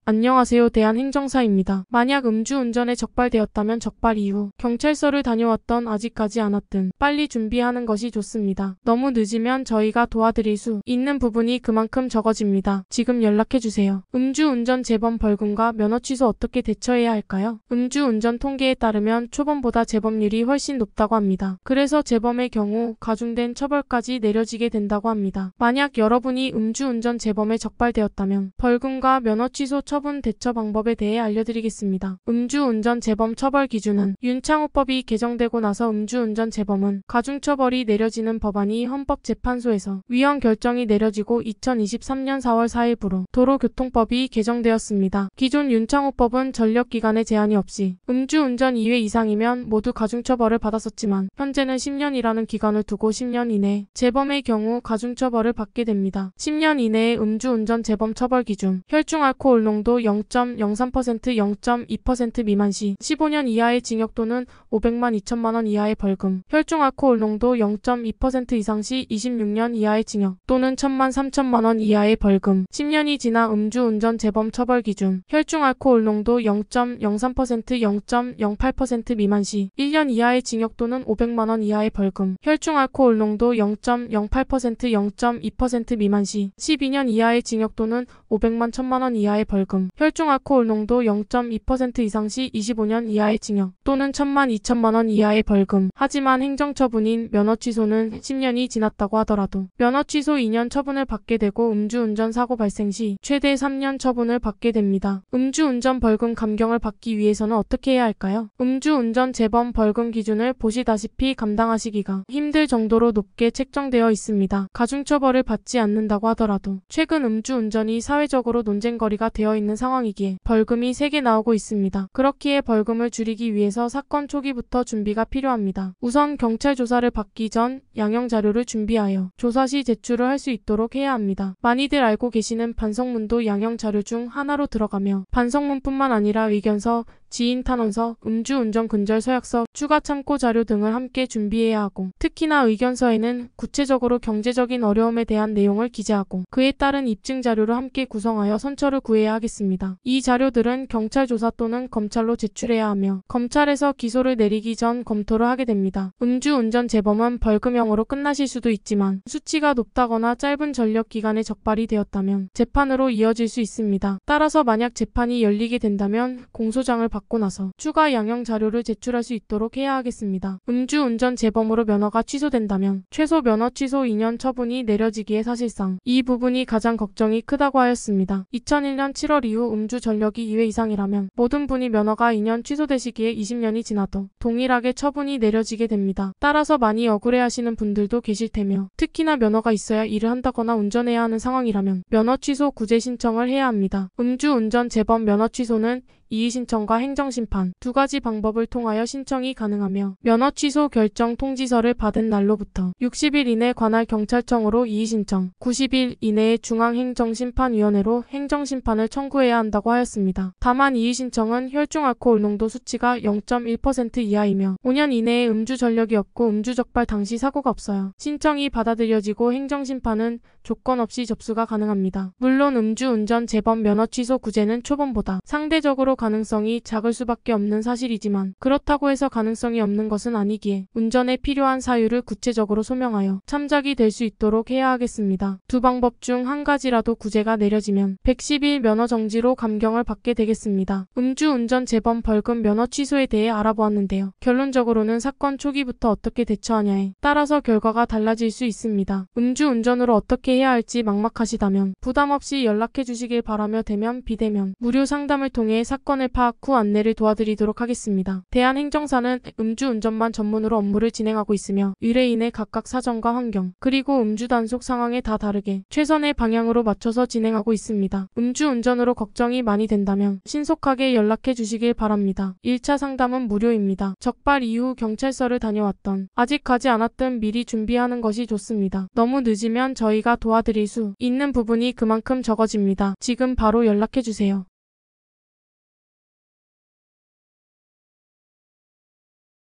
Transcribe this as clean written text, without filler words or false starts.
안녕하세요. 대한행정사입니다. 만약 음주운전에 적발되었다면 적발 이후 경찰서를 다녀왔던 아직까지 않았든 빨리 준비하는 것이 좋습니다. 너무 늦으면 저희가 도와드릴 수 있는 부분이 그만큼 적어집니다. 지금 연락해주세요. 음주운전 재범 벌금과 면허 취소 어떻게 대처해야 할까요? 음주운전 통계에 따르면 초범보다 재범률이 훨씬 높다고 합니다. 그래서 재범의 경우 가중된 처벌까지 내려지게 된다고 합니다. 만약 여러분이 음주운전 재범에 적발되었다면 벌금과 면허 취소 처분 대처 방법에 대해 알려드리겠습니다. 음주운전 재범 처벌 기준은 윤창호법이 개정되고 나서 음주운전 재범은 가중처벌이 내려지는 법안이 헌법재판소에서 위헌 결정이 내려지고 2023년 4월 4일부로 도로교통법이 개정되었습니다. 기존 윤창호법은 전력기간에 제한이 없이 음주운전 2회 이상이면 모두 가중처벌을 받았었지만 현재는 10년이라는 기간을 두고 10년 이내 재범의 경우 가중처벌을 받게 됩니다. 10년 이내의 음주운전 재범 처벌 기준 혈중알코올 농도 0.03% 0.2% 미만 시 15년 이하의 징역 또는 500만 2천만 원 이하의 벌금, 혈중알코올 농도 0.2% 이상 시 26년 이하의 징역 또는 1천만 3천만 원 이하의 벌금. 10년이 지나 음주운전 재범 처벌 기준 혈중알코올 농도 0.03% 0.08% 미만 시 1년 이하의 징역 또는 500만 원 이하의 벌금, 혈중알코올 농도 0.08% 0.2% 미만 시 12년 이하의 징역 또는 500만 1천만 원 이하의 벌금, 혈중알코올 농도 0.2% 이상 시 25년 이하의 징역 또는 1천만 2천만 원 이하의 벌금. 하지만 행정처분인 면허 취소는 10년이 지났다고 하더라도 면허 취소 2년 처분을 받게 되고 음주운전 사고 발생 시 최대 3년 처분을 받게 됩니다. 음주운전 벌금 감경을 받기 위해서는 어떻게 해야 할까요? 음주운전 재범 벌금 기준을 보시다시피 감당하시기가 힘들 정도로 높게 책정되어 있습니다. 가중처벌을 받지 않는다고 하더라도 최근 음주운전이 사회적으로 논쟁거리가 되어 있는 상황이기에 벌금이 세게 나오고 있습니다. 그렇기에 벌금을 줄이기 위해서 사건 초기부터 준비가 필요합니다. 우선 경찰 조사를 받기 전 양형 자료를 준비하여 조사 시 제출을 할 수 있도록 해야 합니다. 많이들 알고 계시는 반성문도 양형 자료 중 하나로 들어가며 반성문뿐만 아니라 의견서, 지인 탄원서, 음주운전 근절 서약서, 추가 참고 자료 등을 함께 준비해야 하고 특히나 의견서에는 구체적으로 경제적인 어려움에 대한 내용을 기재하고 그에 따른 입증 자료를 함께 구성하여 선처를 구해야 하겠습니다. 이 자료들은 경찰 조사 또는 검찰로 제출해야 하며 검찰에서 기소를 내리기 전 검토를 하게 됩니다. 음주운전 재범은 벌금형으로 끝나실 수도 있지만 수치가 높다거나 짧은 전력 기간에 적발이 되었다면 재판으로 이어질 수 있습니다. 따라서 만약 재판이 열리게 된다면 공소장을 받고 나서 추가 양형 자료를 제출할 수 있도록 해야 하겠습니다. 음주운전 재범으로 면허가 취소된다면 최소 면허 취소 2년 처분이 내려지기에 사실상 이 부분이 가장 걱정이 크다고 하였습니다. 2001년 7월 이후 음주 전력이 2회 이상이라면 모든 분이 면허가 2년 취소되시기에 20년이 지나도 동일하게 처분이 내려지게 됩니다. 따라서 많이 억울해하시는 분들도 계실 테며 특히나 면허가 있어야 일을 한다거나 운전해야 하는 상황이라면 면허 취소 구제 신청을 해야 합니다. 음주운전 재범 면허 취소는 이의신청과 행정심판 두 가지 방법을 통하여 신청이 가능하며 면허 취소 결정 통지서를 받은 날로부터 60일 이내 관할 경찰청으로 이의신청, 90일 이내에 중앙행정심판위원회로 행정심판을 청구해야 한다고 하였습니다. 다만 이의신청은 혈중알코올 농도 수치가 0.1% 이하이며 5년 이내에 음주 전력이 없고 음주 적발 당시 사고가 없어요. 신청이 받아들여지고 행정심판은 조건 없이 접수가 가능합니다. 물론 음주운전 재범 면허 취소 구제는 초범보다 상대적으로 가능성이 작을 수밖에 없는 사실이지만 그렇다고 해서 가능성이 없는 것은 아니기에 운전에 필요한 사유를 구체적으로 소명하여 참작이 될 수 있도록 해야 하겠습니다. 두 방법 중 한 가지라도 구제가 내려지면 110일 면허 정지로 감경을 받게 되겠습니다. 음주운전 재범 벌금 면허 취소에 대해 알아보았는데요. 결론적으로는 사건 초기부터 어떻게 대처하냐에 따라서 결과가 달라질 수 있습니다. 음주운전으로 어떻게 해야 할지 막막하시다면 부담 없이 연락해 주시길 바라며 대면, 비대면, 무료 상담을 통해 사건을 파악 후 안내를 도와드리도록 하겠습니다. 대한행정사는 음주운전만 전문으로 업무를 진행하고 있으며 의뢰인의 각각 사정과 환경, 그리고 음주 단속 상황에 다 다르게 최선의 방향으로 맞춰서 진행하고 있습니다. 음주운전으로 걱정이 많이 된다면 신속하게 연락해 주시길 바랍니다. 1차 상담은 무료입니다. 적발 이후 경찰서를 다녀왔던, 아직 가지 않았든 미리 준비하는 것이 좋습니다. 너무 늦으면 저희가 도와드릴 수 있는 부분이 그만큼 적어집니다. 지금 바로 연락해 주세요.